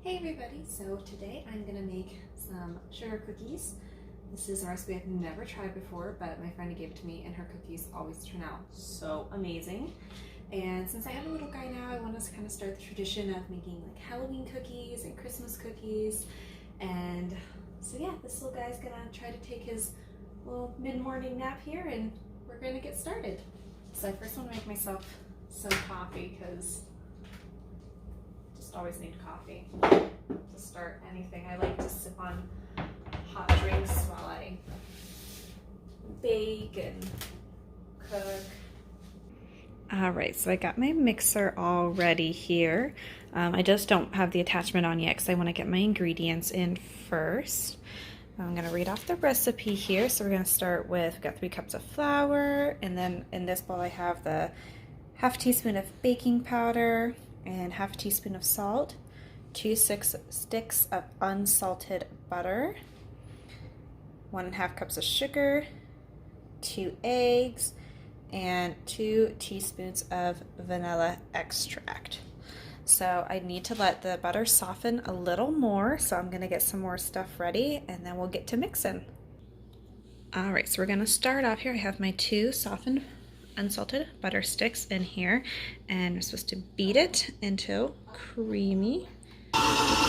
Hey everybody, so today I'm going to make some sugar cookies. This is a recipe I've never tried before, but my friend gave it to me and her cookies always turn out so amazing. And since I have a little guy now, I want us to kind of start the tradition of making like Halloween cookies and Christmas cookies. And so yeah, this little guy's going to try to take his little mid-morning nap here and we're going to get started. So I first want to make myself some coffee because always need coffee to start anything. I like to sip on hot drinks while I bake and cook. All right, so I got my mixer all ready here. I just don't have the attachment on yet because I want to get my ingredients in first. I'm going to read off the recipe here. So we're going to start with, we've got 3 cups of flour, and then in this bowl I have the half teaspoon of baking powder, and half a teaspoon of salt, 2 sticks of unsalted butter, 1.5 cups of sugar, 2 eggs, and 2 teaspoons of vanilla extract. So I need to let the butter soften a little more, so I'm gonna get some more stuff ready and then we'll get to mixing. All right, so we're gonna start off here. I have my 2 softened unsalted butter sticks in here, and I'm supposed to beat it until creamy. Alright,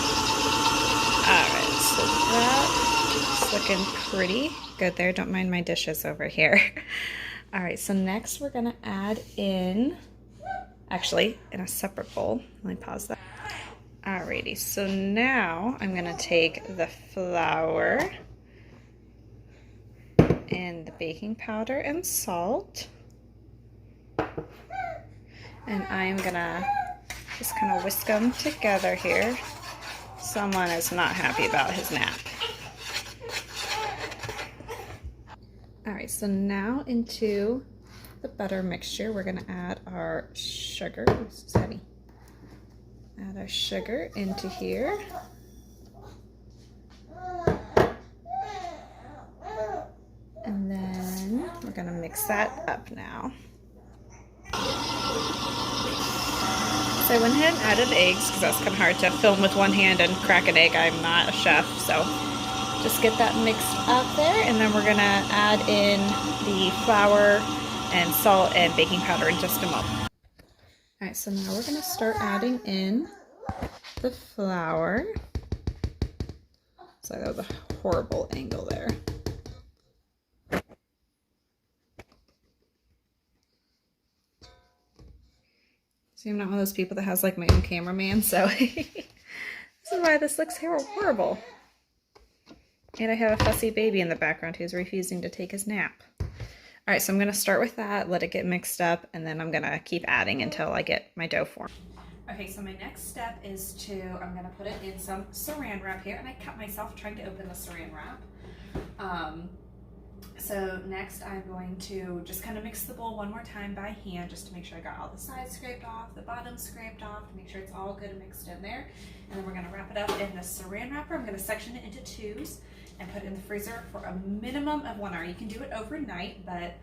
so that's looking pretty good there. Don't mind my dishes over here. Alright, so next we're gonna add in, actually in a separate bowl, let me pause that. Alrighty, so now I'm gonna take the flour and the baking powder and salt, and I'm gonna just kind of whisk them together here. Someone is not happy about his nap. Alright, so now into the butter mixture, we're gonna add our sugar. This is heavy. Add our sugar into here. And then we're gonna mix that up now. So I went ahead and added eggs because that's kind of hard to film with one hand and crack an egg. I'm not a chef, so just get that mixed up there, and then we're gonna add in the flour and salt and baking powder in just a moment. All right, so now we're gonna start adding in the flour. So that was a horrible angle there. See, I'm not one of those people that has like my own cameraman, so this is why this looks horrible. And I have a fussy baby in the background who's refusing to take his nap. All right, so I'm gonna start with that, let it get mixed up, and then I'm gonna keep adding until I get my dough formed. Okay, so my next step is I'm gonna put it in some saran wrap here, and I cut myself trying to open the saran wrap. So next I'm going to just kind of mix the bowl one more time by hand just to make sure I got all the sides scraped off, the bottom scraped off, to make sure it's all good and mixed in there. And then we're going to wrap it up in the saran wrapper. I'm going to section it into 2s and put it in the freezer for a minimum of 1 hour. You can do it overnight, but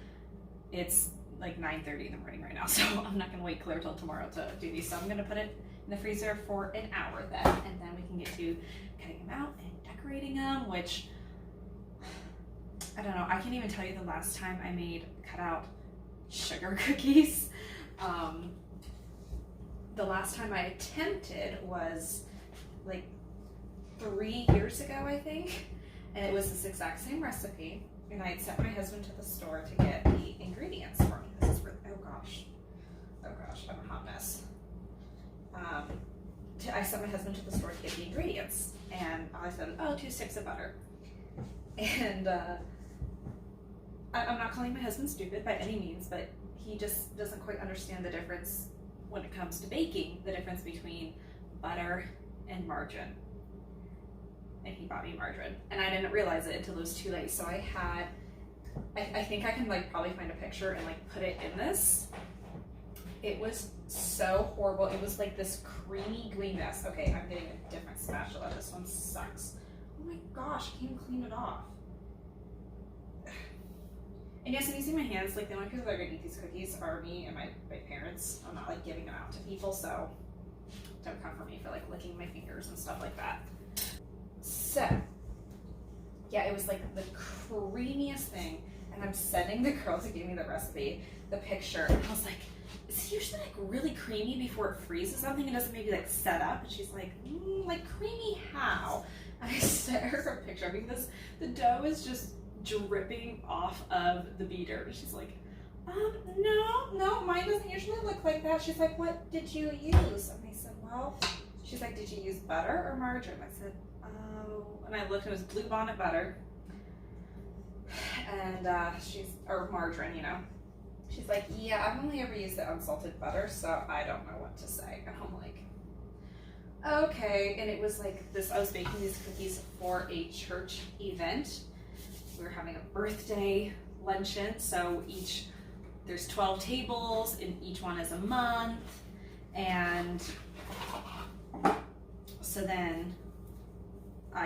it's like 9:30 in the morning right now, so I'm not going to wait clear till tomorrow to do these. So I'm going to put it in the freezer for an hour then, and then we can get to cutting them out and decorating them, which I don't know, I can't even tell you the last time I made cutout sugar cookies. The last time I attempted was like 3 years ago, I think, and it was this exact same recipe, and I had sent my husband to the store to get the ingredients for me. This is where, oh gosh, I'm a hot mess. I sent my husband to the store to get the ingredients, and I said, oh, 2 sticks of butter. And I'm not calling my husband stupid by any means, but he just doesn't quite understand the difference when it comes to baking, the difference between butter and margarine. And he bought me margarine, and I didn't realize it until it was too late. So I think I can like probably find a picture and like put it in this. It was so horrible. It was like this creamy gooey mess. Okay, I'm getting a different spatula. This one sucks. Oh my gosh, I can't even clean it off. And yes, I'm using my hands. Like, the only people that are gonna eat these cookies are me and my parents. I'm not like giving them out to people, so don't come for me for like licking my fingers and stuff like that. So yeah, it was like the creamiest thing. And I'm sending the girl who gave me the recipe the picture, and I was like, is it usually like really creamy before it freezes something and doesn't maybe like set up? And she's like, like creamy how? And I sent her a picture because the dough is just dripping off of the beater. And she's like, no, mine doesn't usually look like that. She's like, what did you use? And I said, well, she's like, did you use butter or margarine? I said, oh, and I looked, and it was Blue Bonnet butter. And or margarine, you know. She's like, yeah, I've only ever used the unsalted butter, so I don't know what to say. And I'm like, okay. And it was like this, I was baking these cookies for a church event. We were having a birthday luncheon, so there's 12 tables, and each one is a month. And so then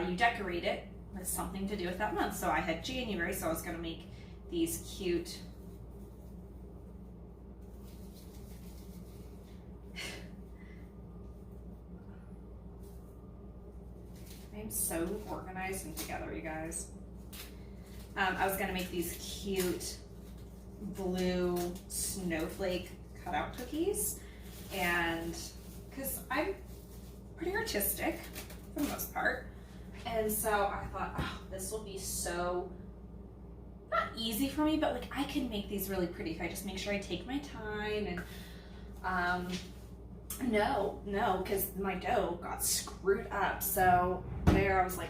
you decorate it with something to do with that month. So I had January, so I was going to make these cute I'm so organized and together, you guys. I was going to make these cute blue snowflake cutout cookies, and because I'm pretty artistic for the most part, and so I thought, oh, this will be so not easy for me, but like I can make these really pretty if I just make sure I take my time. And no, because my dough got screwed up. So there I was like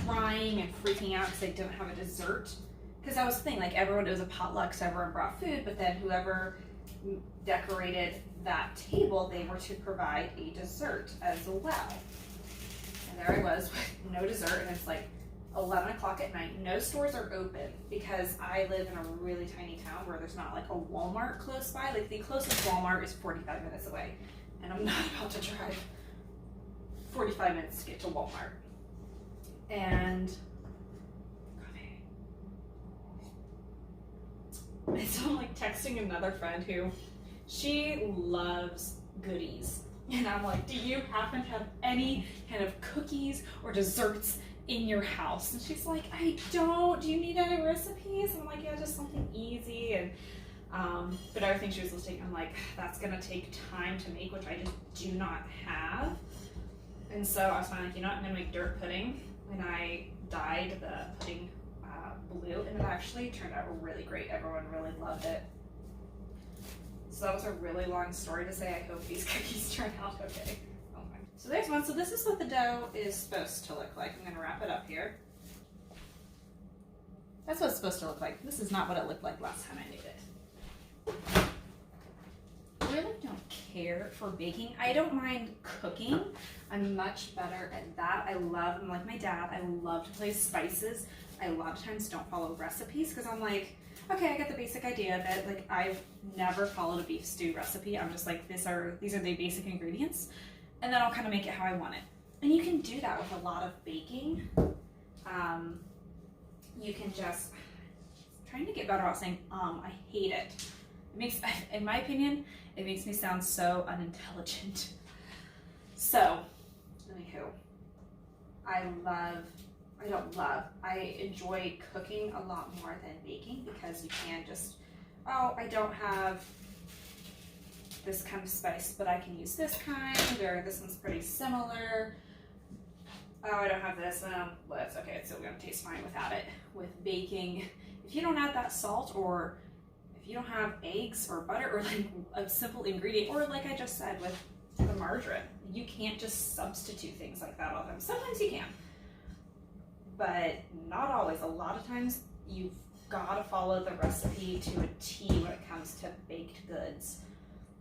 crying and freaking out because I didn't have a dessert. Because that was the thing, like it was a potluck, so everyone brought food, but then whoever decorated that table, they were to provide a dessert as well. And there I was with no dessert, and it's like 11 o'clock at night. No stores are open because I live in a really tiny town where there's not like a Walmart close by. Like the closest Walmart is 45 minutes away, and I'm not about to drive 45 minutes to get to Walmart. And so I'm like texting another friend who she loves goodies, and I'm like, do you happen to have any kind of cookies or desserts in your house? And she's like, I don't. Do you need any recipes? And I'm like, yeah, just something easy. And but everything she was listing, I'm like, that's gonna take time to make, which I just do not have. And so I was finally like, you know what, I'm gonna make dirt pudding, and I dyed the pudding blue, and it actually turned out really great. Everyone really loved it. So that was a really long story to say I hope these cookies turn out okay. Okay. So there's one. So this is what the dough is supposed to look like. I'm gonna wrap it up here. That's what it's supposed to look like. This is not what it looked like last time I made it. I really don't care for baking. I don't mind cooking. I'm much better at that. I'm like my dad, I love to play spices. I a lot of times don't follow recipes because I'm like, okay, I get the basic idea of it. Like I've never followed a beef stew recipe. I'm just like, these are the basic ingredients, and then I'll kind of make it how I want it. And you can do that with a lot of baking. You can just, trying to get better at saying, I hate it. It makes, in my opinion, it makes me sound so unintelligent. So, anywho, I enjoy cooking a lot more than baking because you can just, oh, I don't have this kind of spice, but I can use this kind, or this one's pretty similar. Oh, I don't have this, well, that's okay, it's still gonna taste fine without it. With baking, if you don't add that salt, or if you don't have eggs or butter, or like a simple ingredient, or like I just said with the margarine, you can't just substitute things like that all the time. Sometimes you can, but not always. A lot of times you've got to follow the recipe to a T when it comes to baked goods.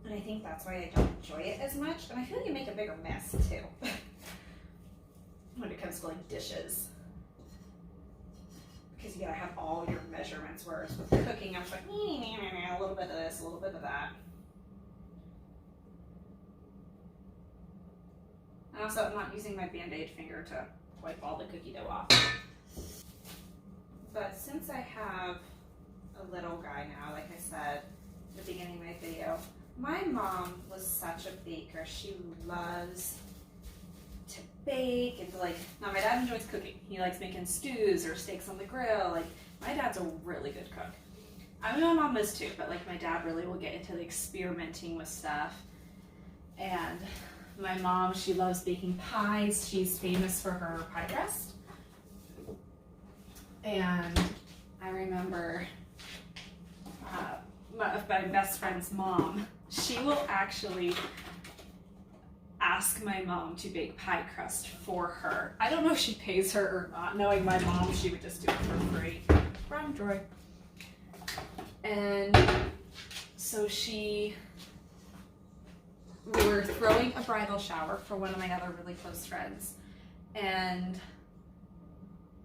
And I think that's why I don't enjoy it as much. And I feel like you make a bigger mess too when it comes to like dishes. Because you gotta have all your measurements, whereas with cooking, I was like, a little bit of this, a little bit of that. And also, I'm not using my Band-Aid finger to wipe all the cookie dough off. But since I have a little guy now, like I said at the beginning of my video, My mom was such a baker. She loves to bake and to now my dad enjoys cooking. He likes making stews or steaks on the grill. Like, my dad's a really good cook. I mean, my mom is too, but like my dad really will get into the experimenting with stuff. And my mom, she loves baking pies. She's famous for her pie crust. And I remember my best friend's mom, she will actually ask my mom to bake pie crust for her. I don't know if she pays her or not. Knowing my mom, she would just do it for free. Run, Troy. And so we were throwing a bridal shower for one of my other really close friends, and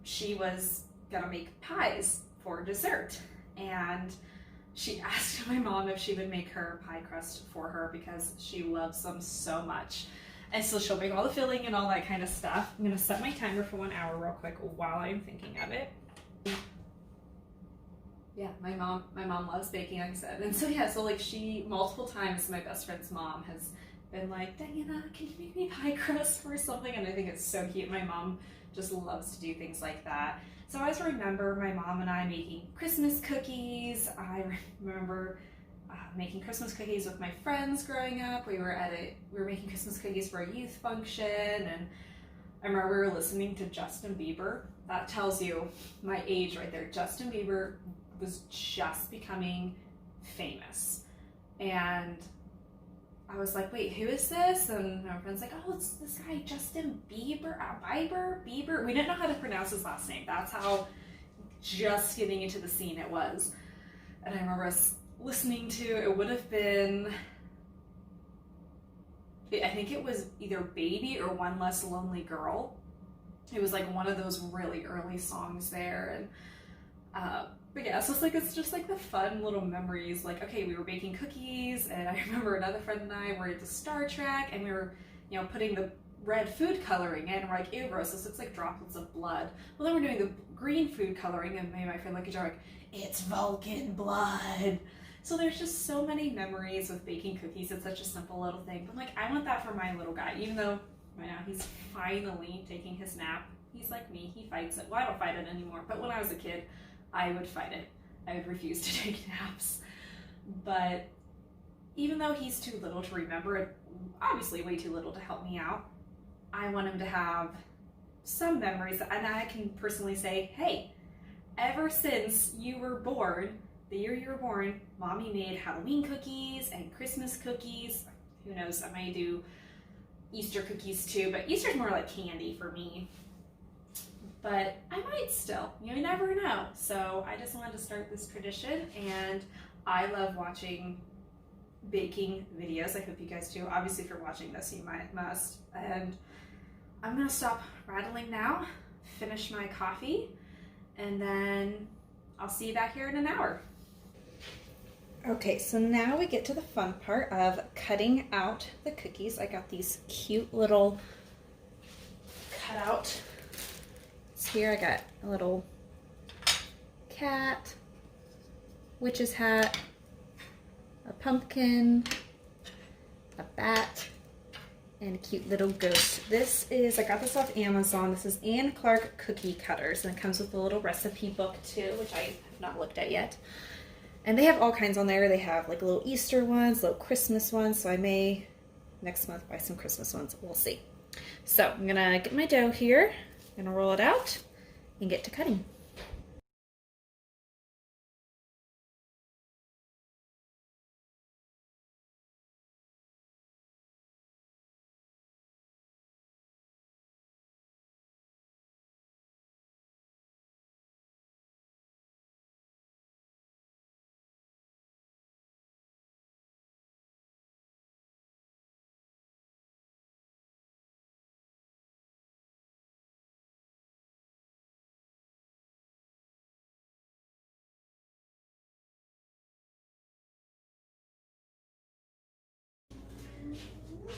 she was gonna make pies for dessert, and she asked my mom if she would make her pie crust for her because she loves them so much. And so she'll make all the filling and all that kind of stuff. I'm gonna set my timer for 1 hour real quick while I'm thinking of it. Yeah, my mom loves baking, like I said. And so yeah, so like she, multiple times, my best friend's mom has been like, Diana, can you make me pie crust for something? And I think it's so cute. My mom just loves to do things like that. So I always remember my mom and I making Christmas cookies. I remember making Christmas cookies with my friends growing up. We were making Christmas cookies for a youth function, and I remember we were listening to Justin Bieber. That tells you my age right there. Justin Bieber was just becoming famous, and I was like, wait, who is this? And my friend's like, oh, it's this guy Justin Bieber. Bieber. We didn't know how to pronounce his last name. That's how just getting into the scene it was. And I remember us listening to, it would have been, I think it was either Baby or One Less Lonely Girl. It was like one of those really early songs there. And but yeah, so it's just like the fun little memories. Like, okay, we were baking cookies, and I remember another friend and I were into Star Trek, and we were, putting the red food coloring in, and we're like, ew, gross, this looks like droplets of blood. Well, then we're doing the green food coloring, and me and my friend look at each other like, it's Vulcan blood. So there's just so many memories with baking cookies. It's such a simple little thing. But like, I want that for my little guy, even though right now he's finally taking his nap. He's like me, he fights it. Well, I don't fight it anymore, but when I was a kid, I would fight it. I would refuse to take naps. But even though he's too little to remember it, obviously way too little to help me out, I want him to have some memories. And I can personally say, hey, ever since you were born, the year you were born, Mommy made Halloween cookies and Christmas cookies. Who knows, I may do Easter cookies too, but Easter's more like candy for me. But I might still, you never know. So I just wanted to start this tradition, and I love watching baking videos. I hope you guys do. Obviously, if you're watching this, you must. And I'm gonna stop rattling now, finish my coffee, and then I'll see you back here in an hour. Okay, so now we get to the fun part of cutting out the cookies. I got these cute little cutout. Here I got a little cat, witch's hat, a pumpkin, a bat, and a cute little ghost. I got this off Amazon. This is Anne Clark Cookie Cutters, and it comes with a little recipe book too, which I have not looked at yet. And they have all kinds on there. They have like little Easter ones, little Christmas ones, so I may next month buy some Christmas ones. We'll see. So I'm gonna get my dough here. I'm gonna roll it out and get to cutting.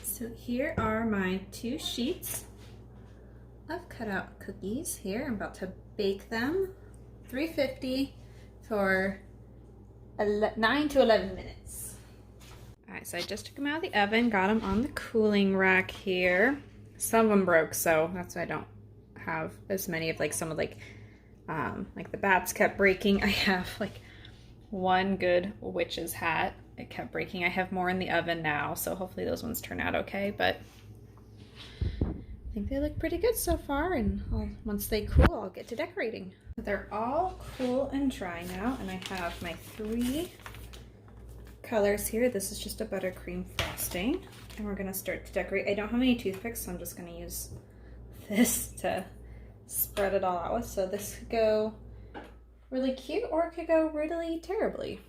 So here are my 2 sheets of cutout cookies here. I'm about to bake them 350 for 9 to 11 minutes. Alright, so I just took them out of the oven, got them on the cooling rack here. Some of them broke, so that's why I don't have as many of like some of like the bats kept breaking. I have like one good witch's hat. It kept breaking. I have more in the oven now, so hopefully those ones turn out okay, but I think they look pretty good so far, and once they cool, I'll get to decorating. They're all cool and dry now, and I have my 3 colors here. This is just a buttercream frosting, and we're gonna start to decorate. I don't have any toothpicks, so I'm just gonna use this to spread it all out with. So this could go really cute, or it could go really terribly.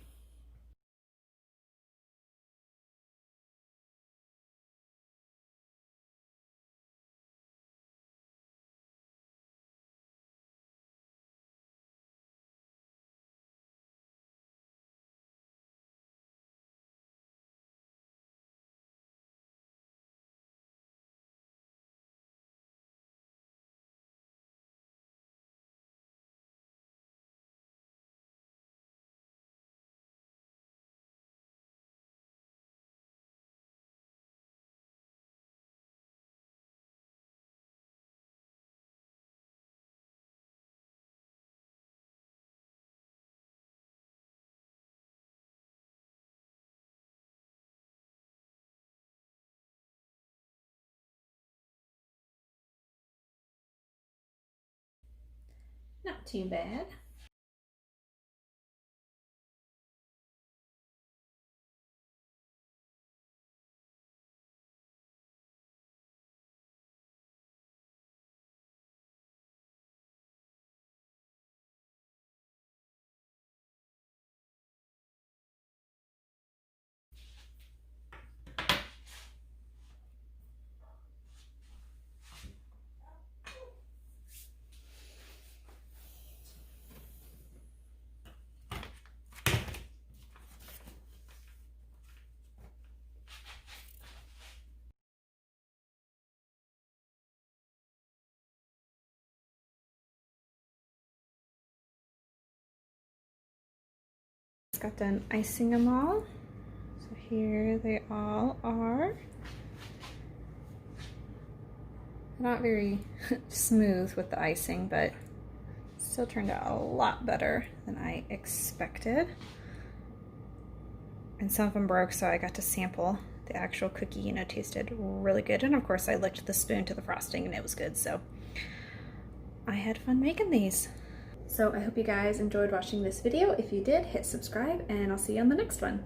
Not too bad. Got done icing them all. So here they all are. Not very smooth with the icing, but still turned out a lot better than I expected. And some of them broke, so I got to sample the actual cookie, you know, tasted really good. And of course I licked the spoon to the frosting and it was good, so I had fun making these. So I hope you guys enjoyed watching this video. If you did, hit subscribe, and I'll see you on the next one.